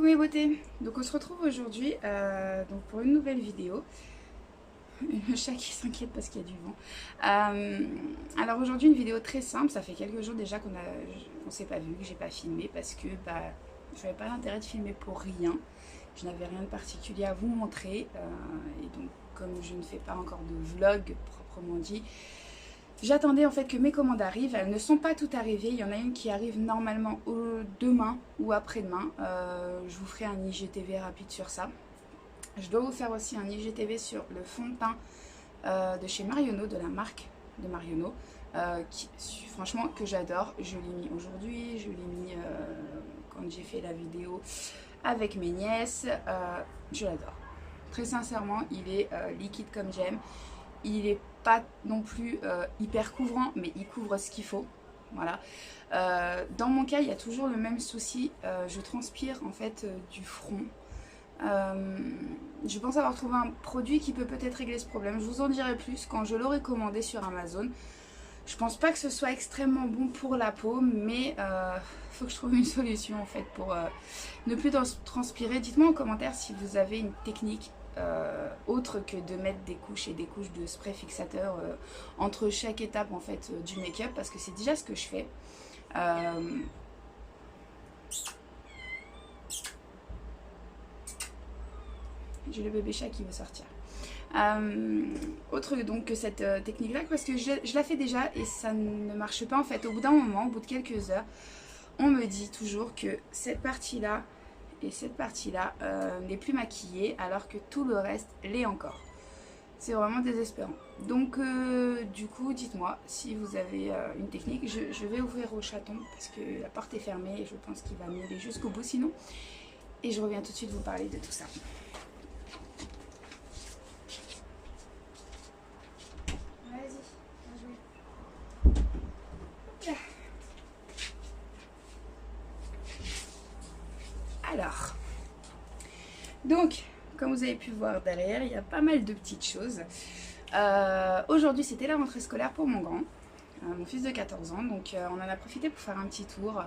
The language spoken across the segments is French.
Coucou mes beautés, donc on se retrouve aujourd'hui donc pour une nouvelle vidéo. Le chat qui s'inquiète parce qu'il y a du vent. Alors aujourd'hui une vidéo très simple, ça fait quelques jours déjà qu'on s'est pas vu, que j'ai pas filmé parce que je n'avais pas l'intérêt de filmer pour rien. Je n'avais rien de particulier à vous montrer et donc comme je ne fais pas encore de vlog proprement dit, j'attendais en fait que mes commandes arrivent. Elles ne sont pas toutes arrivées. Il y en a une qui arrive normalement demain ou après-demain. Je vous ferai un IGTV rapide sur ça. Je dois vous faire aussi un IGTV sur le fond de teint de chez Marionneau, de la marque de Marionneau. Franchement que j'adore. Je l'ai mis aujourd'hui, je l'ai mis quand j'ai fait la vidéo avec mes nièces. Je l'adore. Très sincèrement, il est liquide comme j'aime. Il n'est pas non plus hyper couvrant, mais il couvre ce qu'il faut. Voilà. Dans mon cas, il y a toujours le même souci. Je transpire en fait du front. Je pense avoir trouvé un produit qui peut peut-être régler ce problème. Je vous en dirai plus quand je l'aurai commandé sur Amazon. Je pense pas que ce soit extrêmement bon pour la peau, mais faut que je trouve une solution en fait pour ne plus transpirer. Dites-moi en commentaire si vous avez une technique autre que de mettre des couches et des couches de spray fixateur entre chaque étape en fait du make-up, parce que c'est déjà ce que je fais. J'ai le bébé chat qui veut sortir. Autre donc que cette technique là, parce que je la fais déjà et ça ne marche pas en fait. Au bout d'un moment, au bout de quelques heures, on me dit toujours que cette partie là et cette partie là n'est plus maquillée alors que tout le reste l'est encore. C'est vraiment désespérant. Donc du coup dites-moi si vous avez une technique. Je vais ouvrir au chaton parce que la porte est fermée et je pense qu'il va miauler jusqu'au bout sinon. Et je reviens tout de suite vous parler de tout ça. Alors, donc, comme vous avez pu voir derrière, il y a pas mal de petites choses. Aujourd'hui, c'était la rentrée scolaire pour mon grand, mon fils de 14 ans. Donc, on en a profité pour faire un petit tour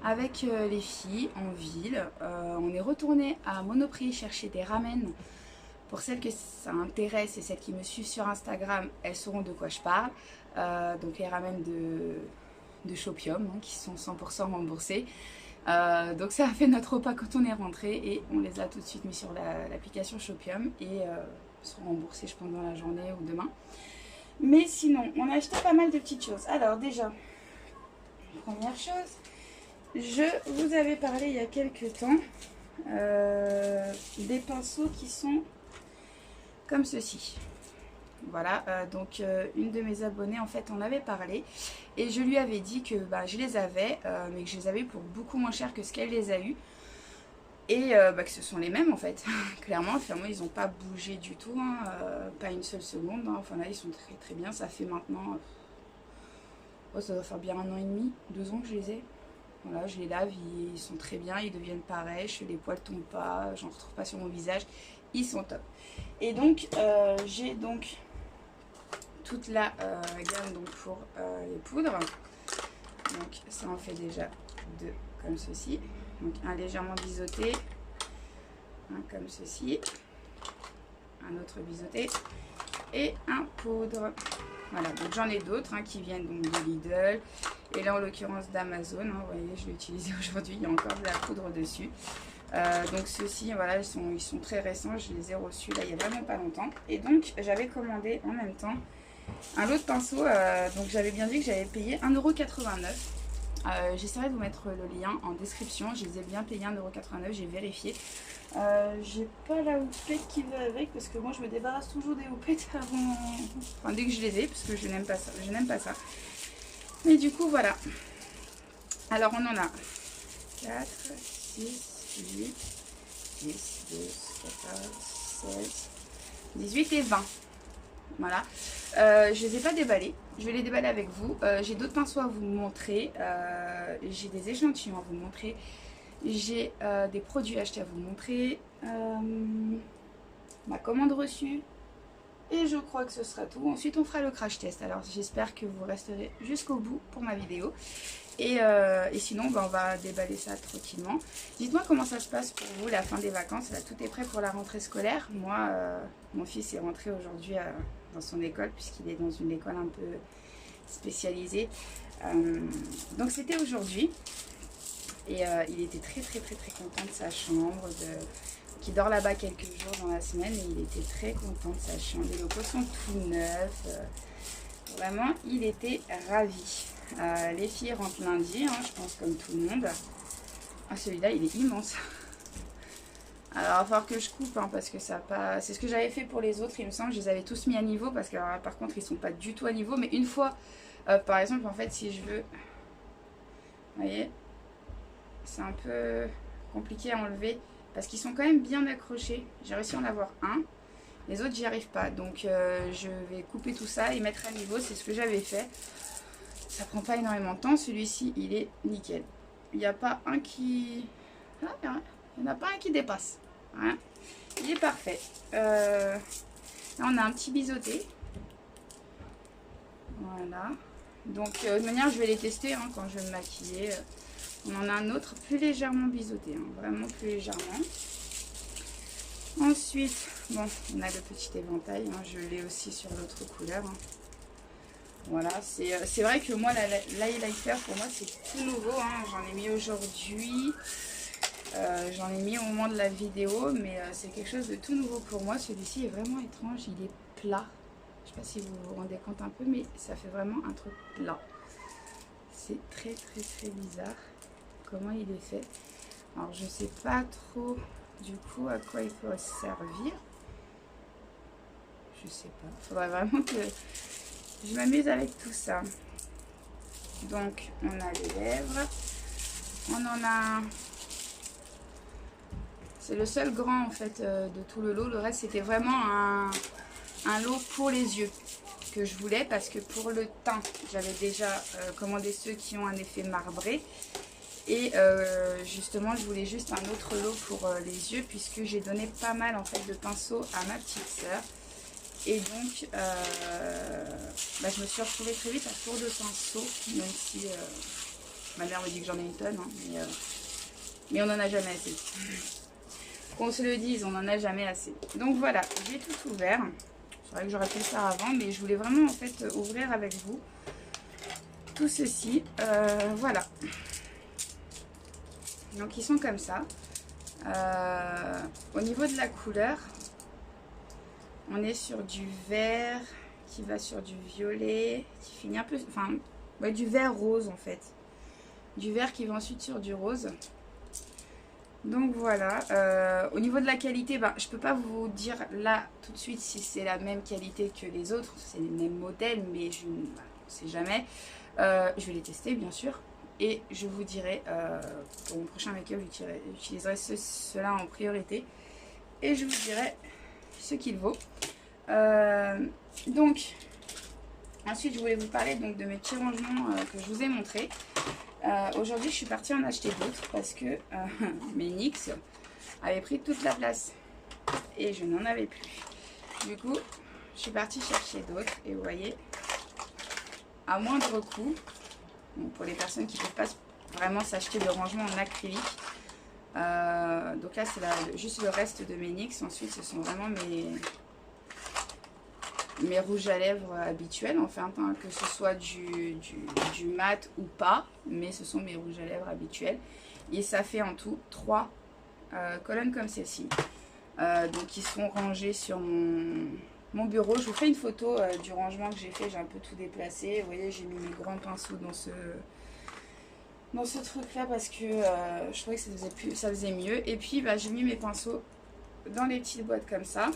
avec les filles en ville. On est retourné à Monoprix chercher des ramen. Pour celles que ça intéresse et celles qui me suivent sur Instagram, elles sauront de quoi je parle. Donc, les ramen de Shopium, hein, qui sont 100% remboursés. Donc ça a fait notre repas quand on est rentré et on les a tout de suite mis sur l'application Shopium et seront remboursés je pense dans la journée ou demain. Mais sinon on a acheté pas mal de petites choses. Alors déjà, première chose, je vous avais parlé il y a quelques temps des pinceaux qui sont comme ceci. Voilà, donc une de mes abonnées en fait en avait parlé et je lui avais dit que je les avais mais que je les avais pour beaucoup moins cher que ce qu'elle les a eu et que ce sont les mêmes en fait. Clairement ils n'ont pas bougé du tout, hein, pas une seule seconde, hein. Enfin là ils sont très très bien. Ça fait maintenant ça doit faire bien 1 an et demi, 2 ans que je les ai. Voilà, je les lave, ils sont très bien, ils deviennent pareils, les poils tombent pas, j'en retrouve pas sur mon visage, ils sont top. Et donc j'ai donc toute la gamme donc pour les poudres. Donc ça en fait déjà 2 comme ceci. Donc un légèrement biseauté, un comme ceci, un autre biseauté et un poudre. Voilà, donc j'en ai d'autres hein, qui viennent donc de Lidl et là en l'occurrence d'Amazon. Hein, vous voyez, je l'ai utilisé aujourd'hui, il y a encore de la poudre dessus. Donc ceux-ci, voilà, ils sont très récents, je les ai reçus là il y a vraiment pas longtemps. Et donc j'avais commandé en même temps un lot de pinceaux, donc j'avais bien dit que j'avais payé 1,89 €. J'essaierai de vous mettre le lien en description, je les ai bien payés 1,89 €, j'ai vérifié. J'ai pas la houppette qui va avec parce que moi je me débarrasse toujours des houpettes avant, enfin dès que je les ai parce que je n'aime pas ça, mais du coup voilà. Alors on en a 4, 6, 8, 10, 12, 14, 16, 18 et 20. Voilà, je les ai pas déballés, je vais les déballer avec vous. J'ai d'autres pinceaux à vous montrer, j'ai des échantillons à vous montrer, j'ai des produits achetés à vous montrer, ma commande reçue, et je crois que ce sera tout. Ensuite on fera le crash test. Alors j'espère que vous resterez jusqu'au bout pour ma vidéo. Et sinon, bah, on va déballer ça tranquillement. Dites-moi comment ça se passe pour vous, la fin des vacances. Là, tout est prêt pour la rentrée scolaire. Moi, mon fils est rentré aujourd'hui dans son école, puisqu'il est dans une école un peu spécialisée. Donc, c'était aujourd'hui. Et il était très content de sa chambre, qui dort là-bas quelques jours dans la semaine. Et il était très content de sa chambre. Les locaux sont tout neufs. Vraiment, il était ravi. Les filles rentrent lundi, hein, je pense comme tout le monde. Ah, celui-là, il est immense. Alors, il va falloir que je coupe, hein, parce que ça pas... C'est ce que j'avais fait pour les autres, il me semble. Je les avais tous mis à niveau, parce que alors, par contre, ils sont pas du tout à niveau. Mais une fois, par exemple, en fait, si je veux... Vous voyez, c'est un peu compliqué à enlever, parce qu'ils sont quand même bien accrochés. J'ai réussi à en avoir un. Les autres, j'y arrive pas. Donc, je vais couper tout ça et mettre à niveau. C'est ce que j'avais fait. Ça prend pas énormément de temps. Celui-ci, il est nickel. Il n'y a pas un qui... Ah, il n'y en a pas un qui dépasse. Hein, il est parfait. Là, on a un petit biseauté. Voilà. Donc, de manière, je vais les tester hein, quand je vais me maquiller. On en a un autre plus légèrement biseauté. Hein, vraiment plus légèrement. Ensuite, bon, on a le petit éventail. Hein, je l'ai aussi sur l'autre couleur. Hein. Voilà, c'est vrai que moi, l'highlighter, pour moi, c'est tout nouveau. Hein. J'en ai mis aujourd'hui. J'en ai mis au moment de la vidéo, mais c'est quelque chose de tout nouveau pour moi. Celui-ci est vraiment étrange. Il est plat. Je ne sais pas si vous vous rendez compte un peu, mais ça fait vraiment un truc plat. C'est très bizarre comment il est fait. Alors, je ne sais pas trop du coup à quoi il peut servir. Je sais pas. Il faudrait vraiment que je m'amuse avec tout ça. Donc, on a les lèvres. On en a... C'est le seul grand, en fait, de tout le lot. Le reste, c'était vraiment un lot pour les yeux que je voulais. Parce que pour le teint, j'avais déjà commandé ceux qui ont un effet marbré. Et justement, je voulais juste un autre lot pour les yeux. Puisque j'ai donné pas mal, en fait, de pinceaux à ma petite sœur. Et donc, bah, je me suis retrouvée très vite à court de pinceaux, même si ma mère me dit que j'en ai une tonne, hein, mais on n'en a jamais assez. Qu'on se le dise, on n'en a jamais assez. Donc voilà, j'ai tout ouvert. C'est vrai que j'aurais pu le faire avant, mais je voulais vraiment en fait ouvrir avec vous tout ceci. Voilà. Donc ils sont comme ça. Au niveau de la couleur, on est sur du vert qui va sur du violet, qui finit un peu... Enfin, ouais, du vert rose en fait. Du vert qui va ensuite sur du rose. Donc voilà. Au niveau de la qualité, bah, je ne peux pas vous dire là tout de suite si c'est la même qualité que les autres. C'est les mêmes modèles, mais je ne sais jamais. Je vais les tester bien sûr. Et je vous dirai, pour mon prochain make-up, j'utiliserai cela en priorité. Et je vous dirai ce qu'il vaut. Donc, ensuite, je voulais vous parler donc, de mes petits rangements que je vous ai montrés. Aujourd'hui, je suis partie en acheter d'autres parce que mes NYX avaient pris toute la place. Et je n'en avais plus. Du coup, je suis partie chercher d'autres. Et vous voyez, à moindre coût, donc pour les personnes qui ne peuvent pas vraiment s'acheter de rangement en acrylique. Donc là, c'est juste le reste de mes NYX. Ensuite, ce sont vraiment mes rouges à lèvres habituels, enfin, hein, que ce soit du mat ou pas, mais ce sont mes rouges à lèvres habituels. Et ça fait en tout 3 colonnes comme celle-ci. Donc, ils sont rangés sur mon bureau. Je vous fais une photo du rangement que j'ai fait. J'ai un peu tout déplacé. Vous voyez, j'ai mis mes grands pinceaux dans ce truc là parce que je trouvais que ça faisait mieux. Et puis bah, j'ai mis mes pinceaux dans les petites boîtes comme ça.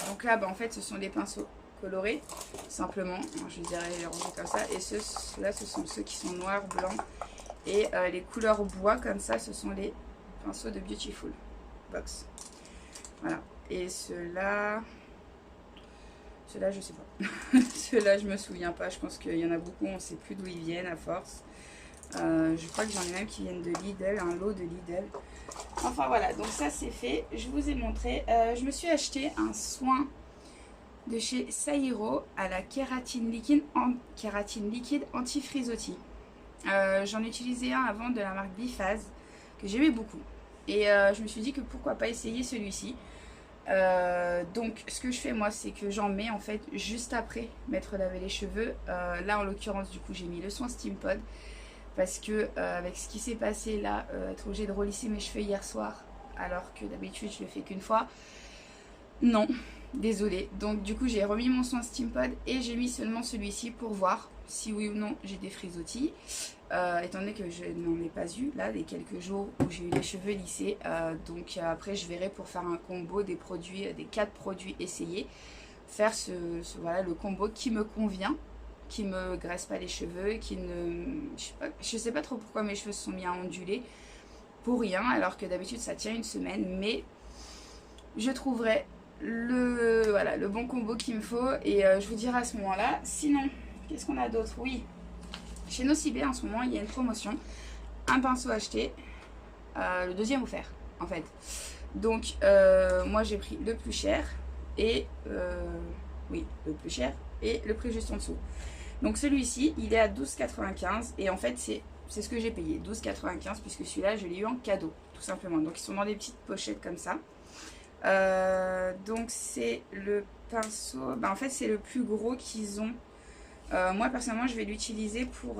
Donc là bah, en fait ce sont des pinceaux colorés simplement, je dirais les ranger comme ça. Et ceux-là ce sont ceux qui sont noirs, blancs. Et les couleurs bois comme ça, ce sont les pinceaux de Beautiful Box. Voilà. Et ceux-là je sais pas. Ceux-là je me souviens pas. Je pense qu'il y en a beaucoup, on sait plus d'où ils viennent à force. Je crois que j'en ai même qui viennent de Lidl, un lot de Lidl. Enfin voilà, donc ça c'est fait. Je vous ai montré. Je me suis acheté un soin de chez Sairo à la kératine liquide anti-frisottis. J'en utilisais un avant de la marque Biphase que j'aimais beaucoup. Et je me suis dit que pourquoi pas essayer celui-ci. Donc ce que je fais moi, c'est que j'en mets en fait juste après m'être lavé les cheveux. Là en l'occurrence du coup j'ai mis le soin Steam Pod parce que avec ce qui s'est passé là, être obligée de relisser mes cheveux hier soir alors que d'habitude je le fais qu'une fois, non, désolée. Donc du coup j'ai remis mon soin Steam Pod et j'ai mis seulement celui-ci pour voir si oui ou non j'ai des frisottis. Étant donné que je n'en ai pas eu là les quelques jours où j'ai eu les cheveux lissés, donc après je verrai pour faire un combo des produits, des 4 produits essayés, faire voilà, le combo qui me convient, qui me graisse pas les cheveux, qui ne, je sais pas trop pourquoi mes cheveux se sont mis à onduler pour rien alors que d'habitude ça tient une semaine, mais je trouverai voilà, le bon combo qu'il me faut et je vous dirai à ce moment là. Sinon qu'est-ce qu'on a d'autre? Oui, chez Nocibé en ce moment il y a une promotion, un pinceau acheté, le deuxième offert en fait. Donc moi j'ai pris le plus cher et oui, le plus cher et le prix juste en dessous. Donc celui-ci il est à 12,95 et en fait c'est ce que j'ai payé, 12,95, puisque celui-là je l'ai eu en cadeau tout simplement. Donc ils sont dans des petites pochettes comme ça. Donc c'est le pinceau, en fait c'est le plus gros qu'ils ont. Moi personnellement je vais l'utiliser pour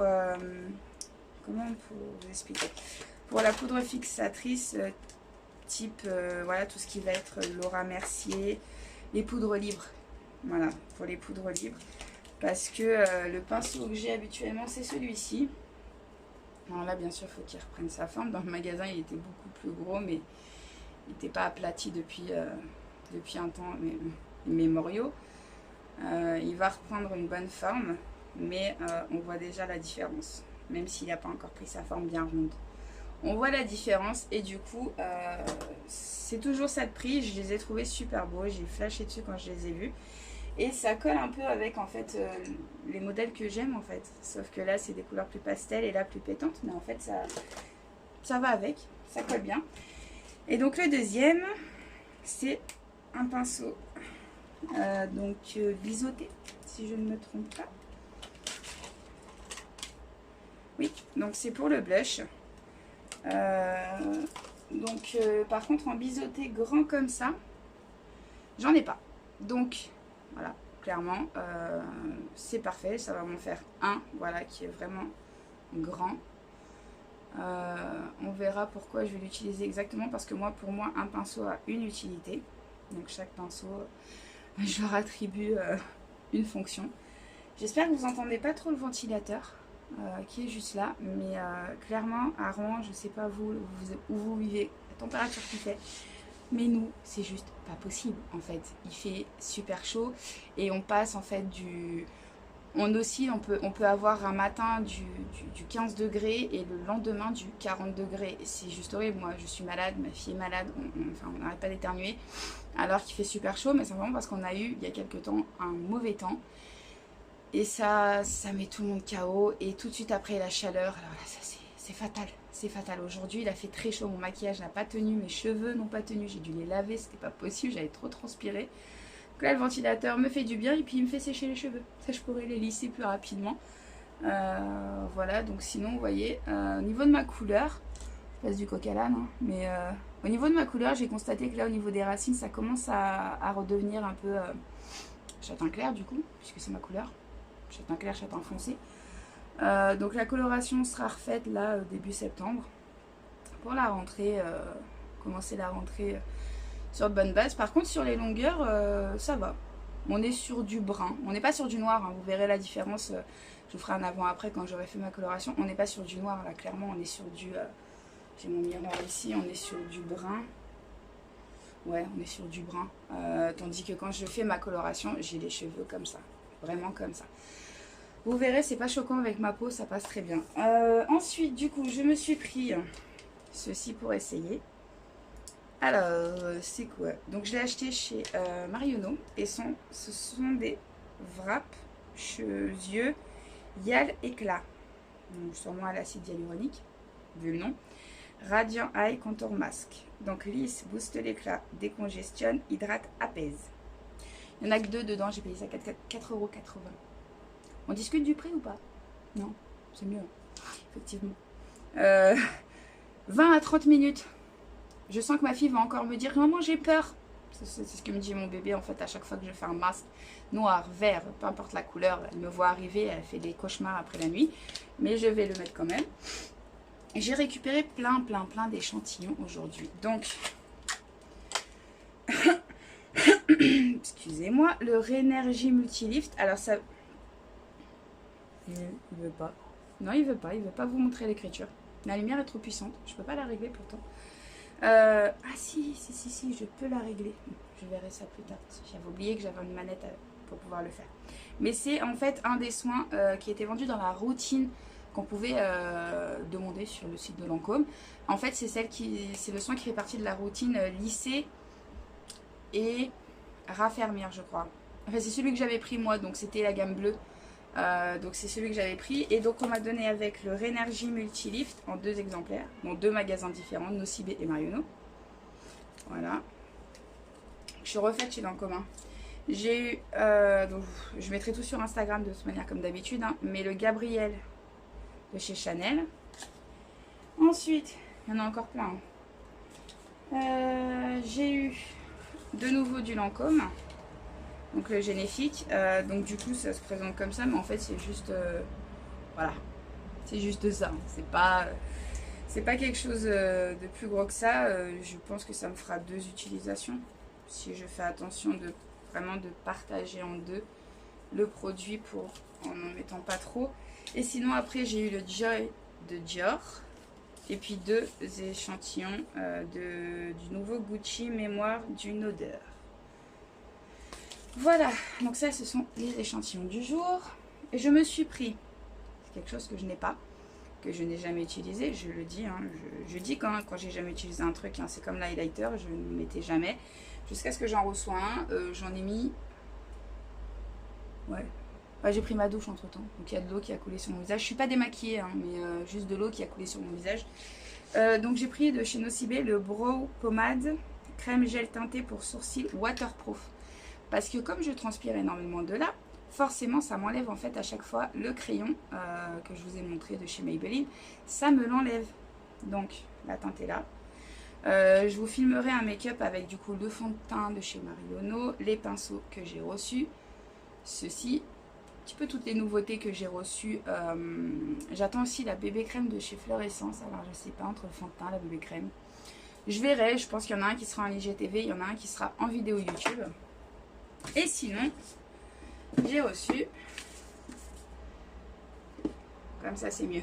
comment pour vous expliquer, pour la poudre fixatrice type voilà, tout ce qui va être Laura Mercier, les poudres libres, voilà, pour les poudres libres, parce que le pinceau que j'ai habituellement c'est celui-ci. Alors là bien sûr il faut qu'il reprenne sa forme. Dans le magasin il était beaucoup plus gros, mais il n'était pas aplati depuis un temps mémoriaux. Il va reprendre une bonne forme, mais on voit déjà la différence, même s'il n'a pas encore pris sa forme bien ronde. On voit la différence et du coup, c'est toujours ça de prix. Je les ai trouvés super beaux, j'ai flashé dessus quand je les ai vus. Et ça colle un peu avec en fait les modèles que j'aime en fait. Sauf que là, c'est des couleurs plus pastel et là plus pétantes, mais en fait, ça va avec, ça colle bien. Et donc le deuxième, c'est un pinceau biseauté, si je ne me trompe pas. Oui, donc c'est pour le blush. Par contre en biseauté grand comme ça, j'en ai pas. Donc voilà, clairement c'est parfait. Ça va m'en faire un, voilà, qui est vraiment grand. On verra pourquoi je vais l'utiliser exactement, parce que pour moi un pinceau a une utilité. Donc chaque pinceau, je leur attribue une fonction. J'espère que vous n'entendez pas trop le ventilateur qui est juste là, mais clairement à Rouen, je sais pas vous où vous vivez, la température qu'il fait, mais nous c'est juste pas possible en fait. Il fait super chaud et on passe en fait on oscille, on peut avoir un matin du 15 degrés et le lendemain du 40 degrés. C'est juste horrible. Moi je suis malade, ma fille est malade, on n'arrête pas d'éternuer alors qu'il fait super chaud, mais c'est vraiment parce qu'on a eu il y a quelques temps un mauvais temps. Et ça met tout le monde KO. Et tout de suite après la chaleur, alors là, ça c'est fatal. C'est fatal. Aujourd'hui, il a fait très chaud. Mon maquillage n'a pas tenu. Mes cheveux n'ont pas tenu. J'ai dû les laver. C'était pas possible. J'avais trop transpiré. Donc là, le ventilateur me fait du bien. Et puis, il me fait sécher les cheveux. Ça, je pourrais les lisser plus rapidement. Voilà. Donc, sinon, vous voyez, au niveau de ma couleur, je passe du coq à l'âne. Hein, mais au niveau de ma couleur, j'ai constaté que là, au niveau des racines, ça commence à redevenir un peu châtain clair, du coup, puisque c'est ma couleur. Châtain clair, châtain foncé. Donc la coloration sera refaite là début septembre pour la rentrée, commencer la rentrée sur de bonnes bases. Par contre sur les longueurs ça va, on est sur du brun, on n'est pas sur du noir, hein. Vous verrez la différence, je vous ferai un avant-après quand j'aurai fait ma coloration. On n'est pas sur du noir là, clairement on est sur du, j'ai mon miroir ici, on est sur du brun. Ouais, on est sur du brun, tandis que quand je fais ma coloration j'ai les cheveux comme ça, vraiment comme ça. Vous verrez, c'est pas choquant avec ma peau, ça passe très bien. Ensuite, du coup, je me suis pris ceci pour essayer. Alors, c'est quoi? Donc, je l'ai acheté chez Marionneau. Et ce sont des wraps yeux Hyal Éclat. Donc, sûrement à l'acide hyaluronique, vu le nom. Radiant Eye Contour Mask. Donc, lisse, booste l'éclat, décongestionne, hydrate, apaise. Il n'y en a que 2 dedans, j'ai payé ça 4,80 €. On discute du prix ou pas? Non, c'est mieux. effectivement. 20 à 30 minutes. Je sens que ma fille va encore me dire, maman, j'ai peur. C'est ce que me dit mon bébé en fait à chaque fois que je fais un masque noir, vert, peu importe la couleur. Elle me voit arriver, elle fait des cauchemars après la nuit. Mais je vais le mettre quand même. J'ai récupéré plein d'échantillons aujourd'hui. Donc, excusez-moi, le Rénergie Multilift. Alors ça... Il veut pas. Non, il veut pas vous montrer l'écriture. La lumière est trop puissante. Je peux pas la régler pourtant. Ah si, je peux la régler. Je verrai ça plus tard. J'avais oublié que j'avais une manette pour pouvoir le faire. Mais c'est en fait un des soins qui était vendu dans la routine qu'on pouvait demander sur le site de Lancôme. En fait, c'est le soin qui fait partie de la routine lisser et raffermir, je crois. Enfin, c'est celui que j'avais pris moi, donc c'était la gamme bleue. Donc c'est celui que j'avais pris. Et donc on m'a donné avec le Rénergie Multilift en 2 exemplaires, dans 2 magasins différents, Nocibé et Marionneau. Voilà. Je suis refaite chez Lancôme. J'ai eu, donc je mettrai tout sur Instagram de toute manière comme d'habitude, hein, mais le Gabriel de chez Chanel. Ensuite, il y en a encore plein. J'ai eu de nouveau du Lancôme. Donc le Généfique, donc du coup ça se présente comme ça, mais en fait c'est juste, voilà, c'est juste ça, c'est pas quelque chose de plus gros que ça. Je pense que ça me fera 2 utilisations, si je fais attention de vraiment de partager en 2 le produit pour en mettant pas trop. Et sinon après j'ai eu le Joy de Dior, et puis 2 échantillons du nouveau Gucci Mémoire d'une odeur. Voilà, donc ça ce sont les échantillons du jour. Et je me suis pris quelque chose que je n'ai pas, que je n'ai jamais utilisé, je le dis, hein, je dis quand j'ai jamais utilisé un truc, hein, c'est comme l'highlighter, je ne le mettais jamais, jusqu'à ce que j'en reçois un, j'en ai mis, ouais, j'ai pris ma douche entre temps, donc il y a de l'eau qui a coulé sur mon visage, je suis pas démaquillée, hein, mais juste de l'eau qui a coulé sur mon visage. Donc j'ai pris de chez Nocibé le Brow Pomade, crème gel teintée pour sourcils waterproof. Parce que comme je transpire énormément de là, forcément ça m'enlève en fait à chaque fois le crayon que je vous ai montré de chez Maybelline. Ça me l'enlève. Donc la teinte est là. Je vous filmerai un make-up avec du coup le fond de teint de chez Marionneau, les pinceaux que j'ai reçus. Ceci, un petit peu toutes les nouveautés que j'ai reçues. J'attends aussi la bébé crème de chez Fleur Essence. Alors je sais pas, entre le fond de teint et la bébé crème. Je verrai, je pense qu'il y en a un qui sera en IGTV, il y en a un qui sera en vidéo YouTube. Et sinon, j'ai reçu, comme ça c'est mieux,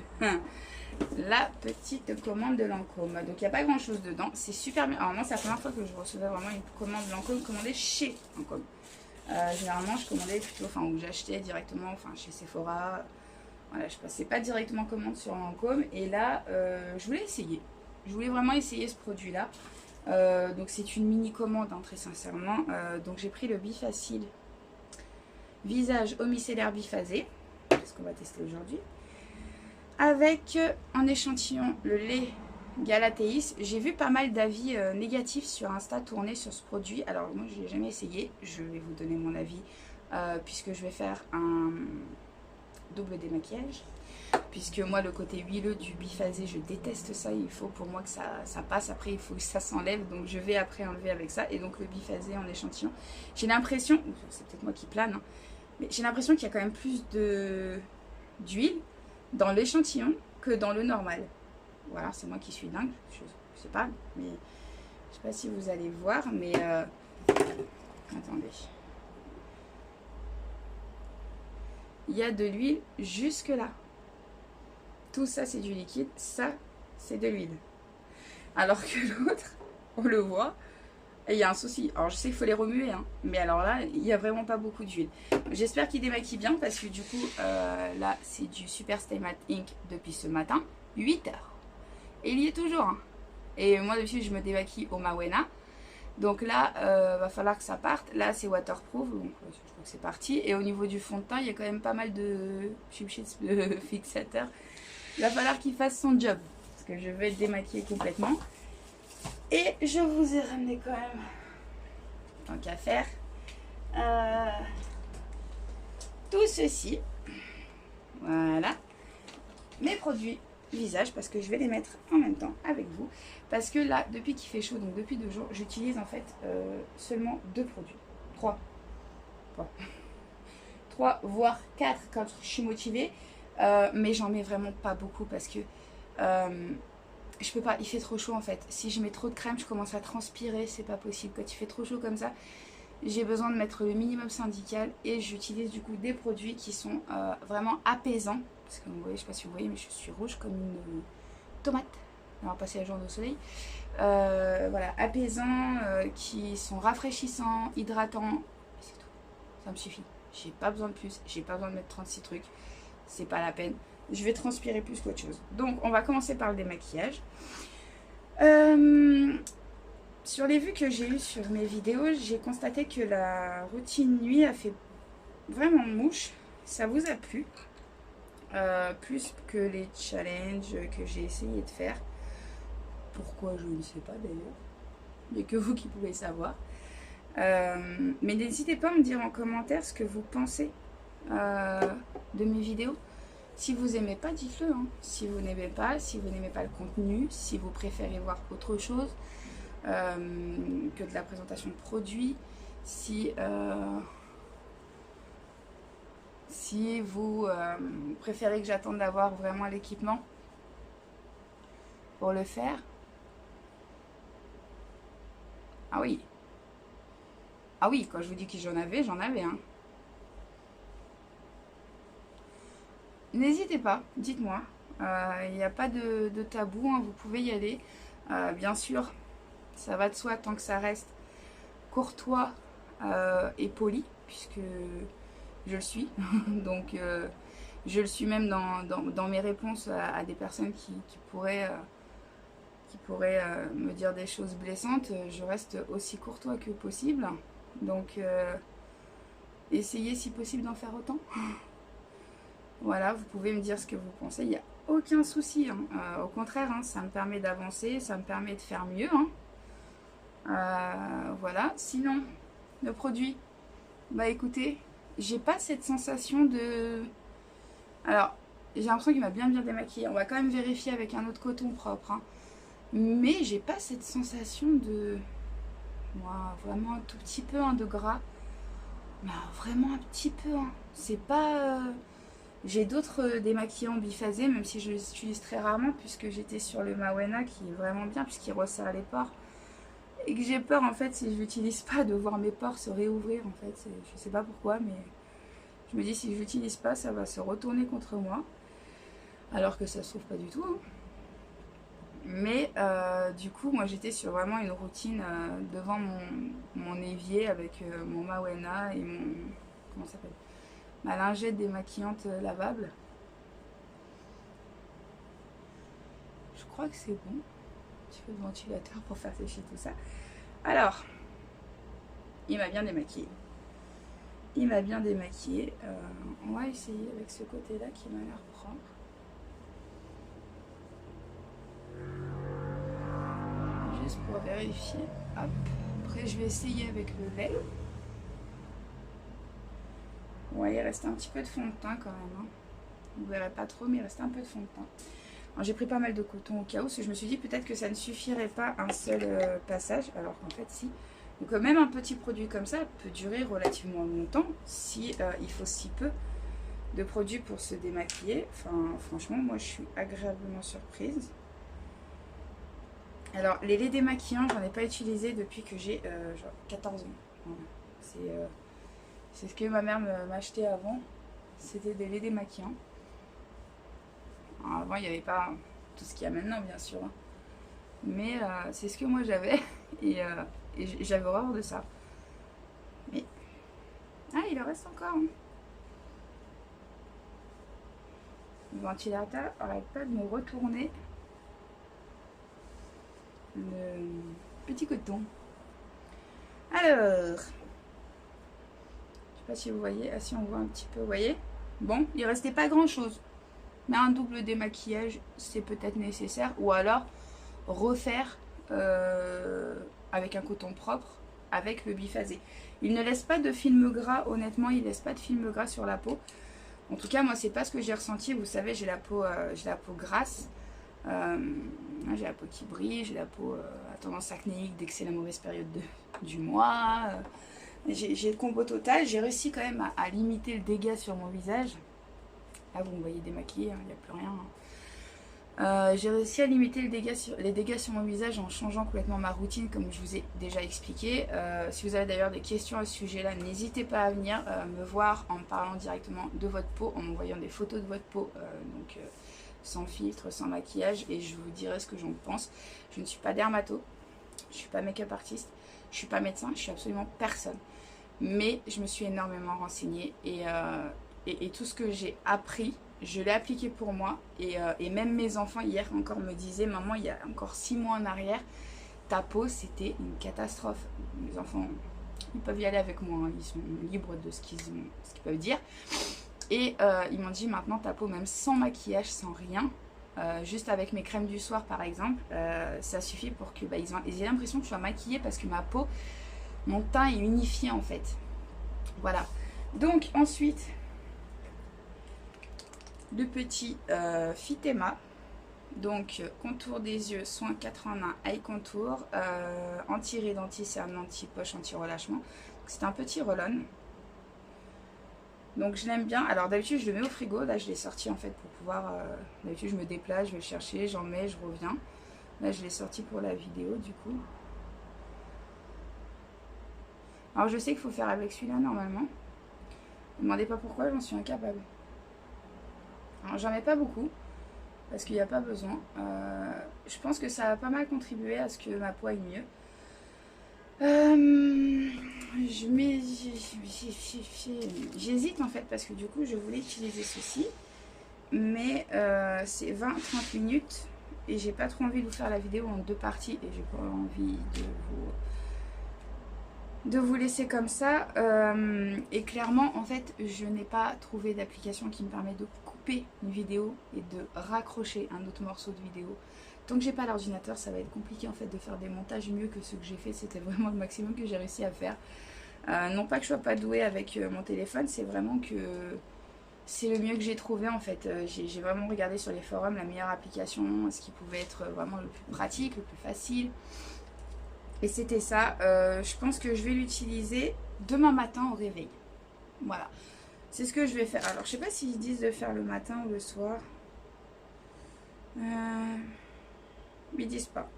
la petite commande de Lancôme. Donc il n'y a pas grand chose dedans, c'est super bien. Alors moi c'est la première fois que je recevais vraiment une commande Lancôme commandée chez Lancôme. Généralement je commandais plutôt, enfin où j'achetais directement, enfin chez Sephora. Voilà, je passais pas directement commande sur Lancôme. Et là, je voulais essayer. Je voulais vraiment essayer ce produit-là. Donc c'est une mini commande, hein, très sincèrement. Donc j'ai pris le Bifacil visage eau micellaire biphasé, c'est ce qu'on va tester aujourd'hui, avec en échantillon le lait Galatéis. J'ai vu pas mal d'avis négatifs sur Insta tourner sur ce produit. Alors moi je l'ai jamais essayé, je vais vous donner mon avis puisque je vais faire un double démaquillage. Puisque moi le côté huileux du biphasé je déteste ça, il faut pour moi que ça passe, après il faut que ça s'enlève, donc je vais après enlever avec ça. Et donc le biphasé en échantillon, j'ai l'impression, c'est peut-être moi qui plane, hein, mais j'ai l'impression qu'il y a quand même plus d'huile dans l'échantillon que dans le normal. Voilà, c'est moi qui suis dingue, je sais pas, mais je sais pas si vous allez voir, mais attendez. Il y a de l'huile jusque là. Tout ça c'est du liquide, ça c'est de l'huile. Alors que l'autre, on le voit, et il y a un souci. Alors je sais qu'il faut les remuer, hein, mais alors là, il n'y a vraiment pas beaucoup d'huile. J'espère qu'il démaquille bien parce que du coup, là c'est du Super Stay Matte Ink depuis ce matin, 8 h. Et il y est toujours. Hein. Et moi d'habitude je me démaquille au Mawena. Donc là, va falloir que ça parte. Là, c'est waterproof, donc je crois que c'est parti. Et au niveau du fond de teint, il y a quand même pas mal de fixateurs. Il va falloir qu'il fasse son job, parce que je vais le démaquiller complètement. Et je vous ai ramené quand même, tant qu'à faire, tout ceci. Voilà. Mes produits visage parce que je vais les mettre en même temps avec vous. Parce que là, depuis qu'il fait chaud, donc depuis 2 jours, j'utilise en fait seulement 2 produits. 3. 3 voire 4 quand je suis motivée. Mais j'en mets vraiment pas beaucoup parce que je peux pas, il fait trop chaud en fait. Si je mets trop de crème, je commence à transpirer, c'est pas possible. Quand il fait trop chaud comme ça, j'ai besoin de mettre le minimum syndical et j'utilise du coup des produits qui sont vraiment apaisants. Parce que vous voyez, je sais pas si vous voyez, mais je suis rouge comme une tomate. On va passer la journée au soleil. Voilà, apaisants, qui sont rafraîchissants, hydratants. C'est tout. Ça me suffit. J'ai pas besoin de plus. J'ai pas besoin de mettre 36 trucs. C'est pas la peine. Je vais transpirer plus qu'autre chose. Donc, on va commencer par le démaquillage. Sur les vues que j'ai eues sur mes vidéos, j'ai constaté que la routine nuit a fait vraiment mouche. Ça vous a plu? Plus que les challenges que j'ai essayé de faire. Pourquoi, je ne sais pas d'ailleurs. Il n'y a que vous qui pouvez savoir. Mais n'hésitez pas à me dire en commentaire ce que vous pensez de mes vidéos. Si vous n'aimez pas, dites-le. Hein. Si vous n'aimez pas le contenu, si vous préférez voir autre chose que de la présentation de produits, si vous préférez que j'attende d'avoir vraiment l'équipement pour le faire. Ah oui. Ah oui, quand je vous dis que j'en avais, hein. N'hésitez pas, dites-moi. Il n'y a pas de tabou, hein, vous pouvez y aller. Bien sûr, ça va de soi tant que ça reste courtois et poli, puisque je le suis. Donc, je le suis même dans mes réponses à des personnes qui pourraient me dire des choses blessantes. Je reste aussi courtois que possible. Donc, essayez si possible d'en faire autant. Voilà, vous pouvez me dire ce que vous pensez, il n'y a aucun souci. Hein. Au contraire, hein, ça me permet d'avancer, ça me permet de faire mieux. Hein. Voilà, sinon, le produit, bah écoutez, j'ai pas cette sensation de... Alors, j'ai l'impression qu'il m'a bien démaquillé. On va quand même vérifier avec un autre coton propre. Hein. Mais j'ai pas cette sensation de... Moi, vraiment un tout petit peu hein, de gras. Mais vraiment un petit peu. Hein. C'est pas... J'ai d'autres démaquillants biphasés, même si je les utilise très rarement, puisque j'étais sur le Mawena qui est vraiment bien, puisqu'il resserre les pores. Et que j'ai peur, en fait, si je l'utilise pas, de voir mes pores se réouvrir, en fait. Je sais pas pourquoi, mais je me dis, si je l'utilise pas, ça va se retourner contre moi. Alors que ça se trouve pas du tout. Hein. Mais du coup, moi, j'étais sur vraiment une routine devant mon évier avec mon Mawena et mon... Comment ça s'appelle ? Ma lingette démaquillante lavable. Je crois que c'est bon. Un petit peu de ventilateur pour faire sécher tout ça. Alors, il m'a bien démaquillé. Il m'a bien démaquillé. On va essayer avec ce côté-là qui m'a l'air propre. Juste pour vérifier. Hop. Après, je vais essayer avec le lait. Ouais, il reste un petit peu de fond de teint quand même. Hein. Vous ne verrez pas trop, mais il reste un peu de fond de teint. J'ai pris pas mal de coton au cas où, parce que je me suis dit peut-être que ça ne suffirait pas un seul passage, alors qu'en fait si. Donc même un petit produit comme ça peut durer relativement longtemps si il faut si peu de produits pour se démaquiller. Enfin, franchement, moi je suis agréablement surprise. Alors, les laits démaquillants, j'en ai pas utilisé depuis que j'ai genre 14 ans. Voilà. C'est ce que ma mère m'achetait avant. C'était des laits démaquillants. Alors, avant, il n'y avait pas tout ce qu'il y a maintenant, bien sûr. Hein. Mais c'est ce que moi j'avais. Et j'avais horreur de ça. Mais... Ah, il en reste encore. Hein. Le ventilateur n'arrête pas de me retourner le petit coton. Alors... Je sais pas si vous voyez, si on voit un petit peu, vous voyez. Bon, il restait pas grand chose. Mais un double démaquillage, c'est peut-être nécessaire. Ou alors, refaire avec un coton propre, avec le biphasé. Il ne laisse pas de film gras, honnêtement, il ne laisse pas de film gras sur la peau. En tout cas, moi, c'est pas ce que j'ai ressenti. Vous savez, j'ai la peau grasse. J'ai la peau qui brille, j'ai la peau à tendance acnéique dès que c'est la mauvaise période du mois. J'ai le combo total. J'ai réussi quand même à limiter le dégât sur mon visage. Là, vous me voyez démaquillée, il n'y a plus rien. J'ai réussi à limiter les dégâts sur mon visage en changeant complètement ma routine, comme je vous ai déjà expliqué. Si vous avez d'ailleurs des questions à ce sujet-là, n'hésitez pas à venir me voir en me parlant directement de votre peau, en m'envoyant des photos de votre peau, sans filtre, sans maquillage, et je vous dirai ce que j'en pense. Je ne suis pas dermato, je ne suis pas make-up artiste, je ne suis pas médecin, je suis absolument personne. Mais je me suis énormément renseignée et tout ce que j'ai appris, je l'ai appliqué pour moi. Et même mes enfants hier encore me disaient: maman, il y a encore 6 mois en arrière, ta peau c'était une catastrophe. Mes enfants, ils peuvent y aller avec moi, hein, ils sont libres de ce qu'ils peuvent dire. Et ils m'ont dit: maintenant ta peau, même sans maquillage, sans rien, juste avec mes crèmes du soir par exemple, ça suffit pour que ils aient l'impression que je sois maquillée, parce que ma peau, mon teint est unifié en fait. Voilà. Donc ensuite, le petit Fitema. Donc contour des yeux, soin 4 en 1, eye contour, anti-rides, anti-cerne, anti-poche, anti-relâchement. C'est un petit roll-on. Donc je l'aime bien. Alors d'habitude je le mets au frigo. Là je l'ai sorti en fait pour pouvoir... d'habitude je me déplace, je vais le chercher, j'en mets, je reviens. Là je l'ai sorti pour la vidéo du coup. Alors je sais qu'il faut faire avec celui-là normalement. Ne me demandez pas pourquoi, j'en suis incapable. Alors j'en mets pas beaucoup, parce qu'il n'y a pas besoin. Je pense que ça a pas mal contribué à ce que ma peau aille mieux. J'hésite en fait, parce que du coup je voulais utiliser ceci. Mais c'est 20-30 minutes. Et j'ai pas trop envie de vous faire la vidéo en 2 parties. Et j'ai pas envie de vous laisser comme ça. Et clairement en fait je n'ai pas trouvé d'application qui me permet de couper une vidéo et de raccrocher un autre morceau de vidéo. Tant que j'ai pas l'ordinateur, ça va être compliqué en fait de faire des montages mieux que ceux que j'ai fait. C'était vraiment le maximum que j'ai réussi à faire. Non pas que je sois pas douée avec mon téléphone, c'est vraiment que c'est le mieux que j'ai trouvé en fait. J'ai vraiment regardé sur les forums la meilleure application, ce qui pouvait être vraiment le plus pratique, le plus facile. Et c'était ça. Je pense que je vais l'utiliser demain matin au réveil. Voilà. C'est ce que je vais faire. Alors, je sais pas s'ils disent de faire le matin ou le soir. Ils disent pas.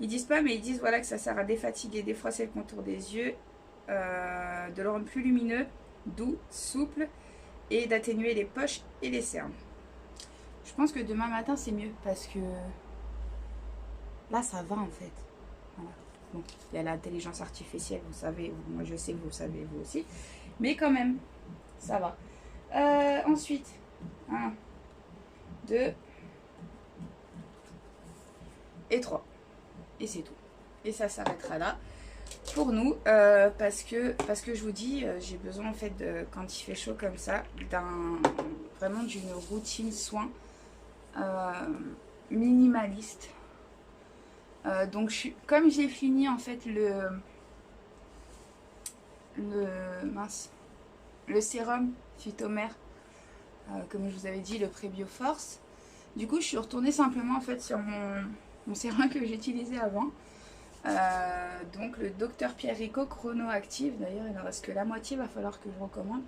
Ils disent pas, mais ils disent voilà que ça sert à défatiguer, défroisser le contour des yeux, de le rendre plus lumineux, doux, souple, et d'atténuer les poches et les cernes. Je pense que demain matin c'est mieux, parce que là ça va en fait. Voilà. Bon, il y a l'intelligence artificielle, vous savez, moi je sais que vous savez, vous aussi, mais quand même, ça va. Ensuite, 1, 2 et 3. Et c'est tout. Et ça s'arrêtera là pour nous, parce que je vous dis, j'ai besoin en fait, quand il fait chaud comme ça, vraiment d'une routine soin minimaliste. Donc comme j'ai fini en fait le sérum Phytomère, comme je vous avais dit, le Prébio Force, du coup je suis retournée simplement en fait sur mon sérum que j'utilisais avant, donc le Dr Pierrico Chrono Active. D'ailleurs il en reste que la moitié, va falloir que je recommande.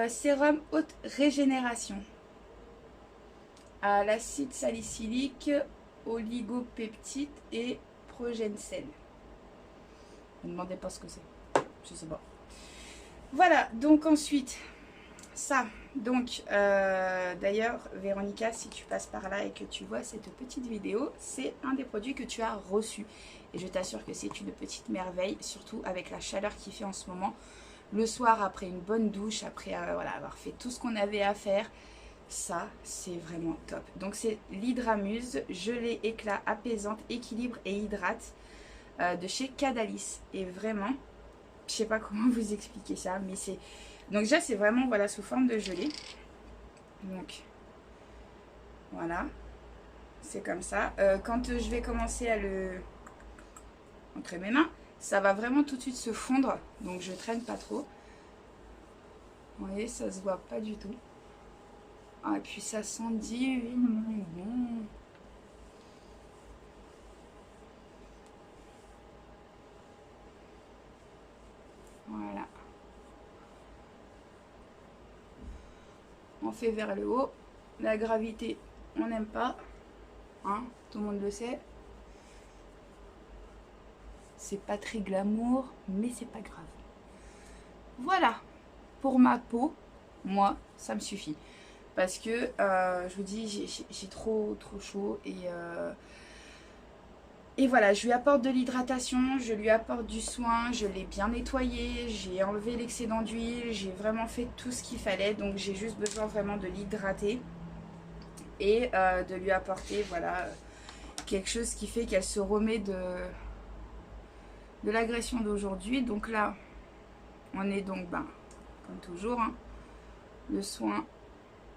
Sérum haute régénération à l'acide salicylique, oligopeptide et progène-sel. Ne me demandez pas ce que c'est, je sais pas. Voilà, donc ensuite ça, donc d'ailleurs Véronica, si tu passes par là et que tu vois cette petite vidéo, c'est un des produits que tu as reçu et je t'assure que c'est une petite merveille, surtout avec la chaleur qu'il fait en ce moment. Le soir, après une bonne douche, après voilà, avoir fait tout ce qu'on avait à faire, ça c'est vraiment top. Donc c'est l'Hydramuse gelée éclat apaisante, équilibre et hydrate de chez Cadalis. Et vraiment, je sais pas comment vous expliquer ça, mais c'est... Donc déjà c'est vraiment voilà sous forme de gelée. Donc voilà, c'est comme ça. Quand je vais commencer à le entrer mes mains, ça va vraiment tout de suite se fondre. Donc je traîne pas trop. Vous voyez, ça se voit pas du tout. Ah, et puis ça sent divine. Voilà. On fait vers le haut. La gravité, on n'aime pas. Hein, tout le monde le sait. C'est pas très glamour, mais c'est pas grave. Voilà. Pour ma peau, moi, ça me suffit. Parce que, je vous dis, j'ai trop chaud. Et voilà, je lui apporte de l'hydratation, je lui apporte du soin, je l'ai bien nettoyé, j'ai enlevé l'excédent d'huile, j'ai vraiment fait tout ce qu'il fallait. Donc j'ai juste besoin vraiment de l'hydrater et de lui apporter, voilà, quelque chose qui fait qu'elle se remet de l'agression d'aujourd'hui. Donc là, on est donc, comme toujours, hein, le soin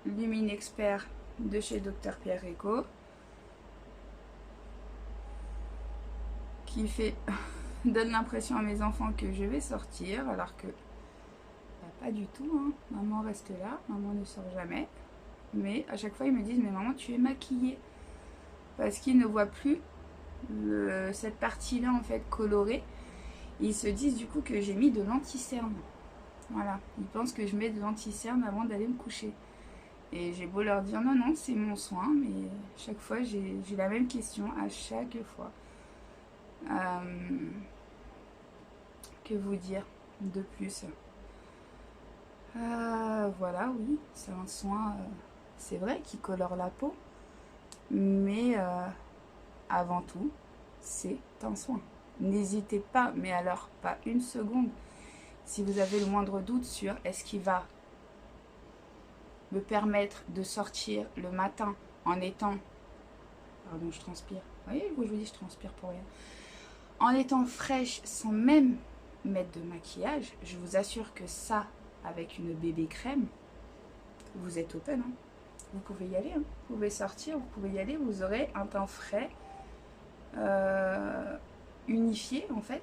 Lumine Expert de chez Dr Pierre Rico, qui fait donne l'impression à mes enfants que je vais sortir, alors que pas du tout, hein. Maman reste là, maman ne sort jamais. Mais à chaque fois ils me disent, mais maman tu es maquillée, parce qu'ils ne voient plus cette partie là en fait colorée. Ils se disent du coup que j'ai mis de l'anti-cerne. Voilà, ils pensent que je mets de l'anti-cerne avant d'aller me coucher. Et j'ai beau leur dire non, non, c'est mon soin, mais chaque fois j'ai la même question à chaque fois. Que vous dire de plus? Voilà, oui, c'est un soin, c'est vrai, qui colore la peau, mais avant tout, c'est un soin. N'hésitez pas, mais alors pas une seconde, si vous avez le moindre doute sur est-ce qu'il va me permettre de sortir le matin en étant... Pardon, je transpire. Vous voyez, je vous dis, je transpire pour rien. En étant fraîche, sans même mettre de maquillage, je vous assure que ça, avec une bébé crème, vous êtes open. Hein. Vous pouvez y aller. Hein. Vous pouvez sortir, vous pouvez y aller. Vous aurez un teint frais, unifié en fait.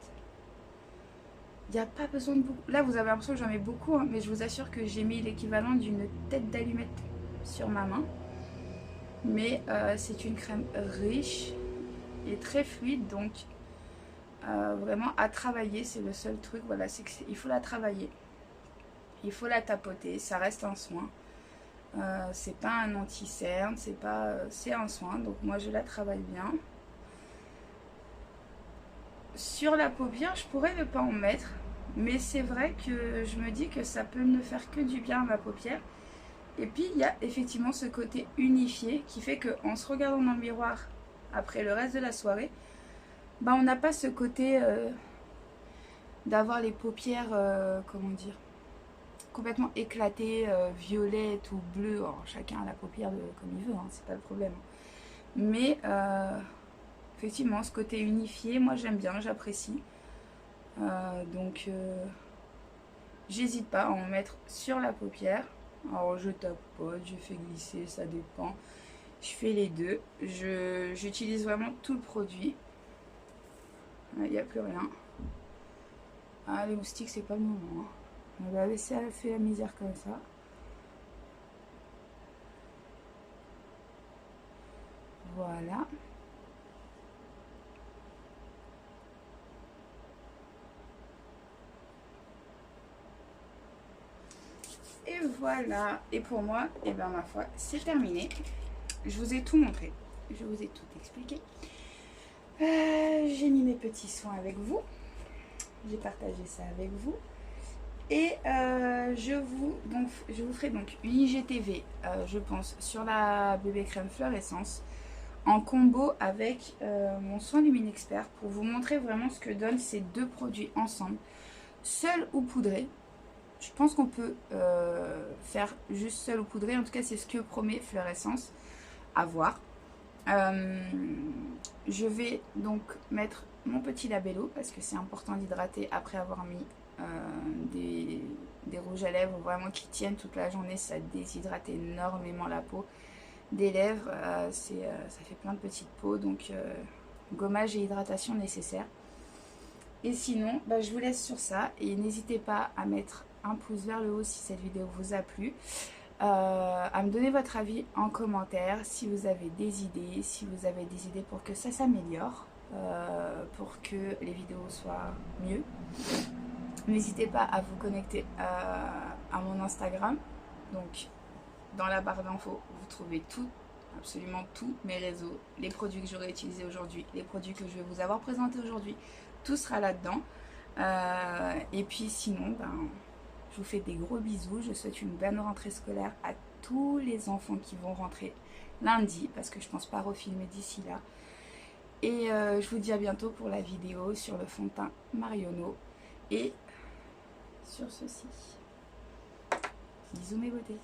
Il n'y a pas besoin de beaucoup. Là, vous avez l'impression que j'en mets beaucoup, hein, mais je vous assure que j'ai mis l'équivalent d'une tête d'allumette sur ma main. Mais c'est une crème riche et très fluide, donc vraiment à travailler, c'est le seul truc. Voilà, c'est qu'il faut la travailler. Il faut la tapoter, ça reste un soin. C'est pas un anti-cerne, c'est un soin, donc moi je la travaille bien. Sur la paupière, je pourrais ne pas en mettre, mais c'est vrai que je me dis que ça peut ne faire que du bien à ma paupière. Et puis il y a effectivement ce côté unifié qui fait qu'en se regardant dans le miroir après le reste de la soirée, on n'a pas ce côté d'avoir les paupières, comment dire, complètement éclatées, violettes ou bleues. Alors, chacun a la paupière comme il veut, hein, c'est pas le problème. Mais effectivement, ce côté unifié, moi j'aime bien, j'apprécie. Donc, j'hésite pas à en mettre sur la paupière. Alors, je tapote, je fais glisser, ça dépend. Je fais les deux. J'utilise vraiment tout le produit. Il n'y a plus rien. Ah, les moustiques, c'est pas le moment. Hein. On va laisser faire la misère comme ça. Voilà. Et voilà. Et pour moi, et ben ma foi, c'est terminé. Je vous ai tout montré. Je vous ai tout expliqué. J'ai mis mes petits soins avec vous. J'ai partagé ça avec vous. Et je vous ferai donc une IGTV, je pense, sur la bébé crème fluorescence en combo avec mon soin Lumine Expert pour vous montrer vraiment ce que donnent ces deux produits ensemble, seul ou poudré. Je pense qu'on peut faire juste seul ou poudré, en tout cas c'est ce que promet Fluorescence, à voir. Je vais donc mettre mon petit labello parce que c'est important d'hydrater après avoir mis des rouges à lèvres vraiment qui tiennent toute la journée. Ça déshydrate énormément la peau des lèvres, ça fait plein de petites peaux, donc gommage et hydratation nécessaires. Et sinon je vous laisse sur ça et n'hésitez pas à mettre un pouce vers le haut si cette vidéo vous a plu, à me donner votre avis en commentaire si vous avez des idées, si vous avez des idées pour que ça s'améliore, pour que les vidéos soient mieux. N'hésitez pas à vous connecter à mon Instagram. Donc dans la barre d'infos, vous trouvez tout, absolument tous mes réseaux, les produits que j'aurai utilisés aujourd'hui, les produits que je vais vous avoir présentés aujourd'hui, tout sera là-dedans. Et puis sinon, je vous fais des gros bisous. Je souhaite une bonne rentrée scolaire à tous les enfants qui vont rentrer lundi, parce que je pense pas refilmer d'ici là. Et je vous dis à bientôt pour la vidéo sur le fond de teint Marionneau et sur ceci. Bisous mes beautés.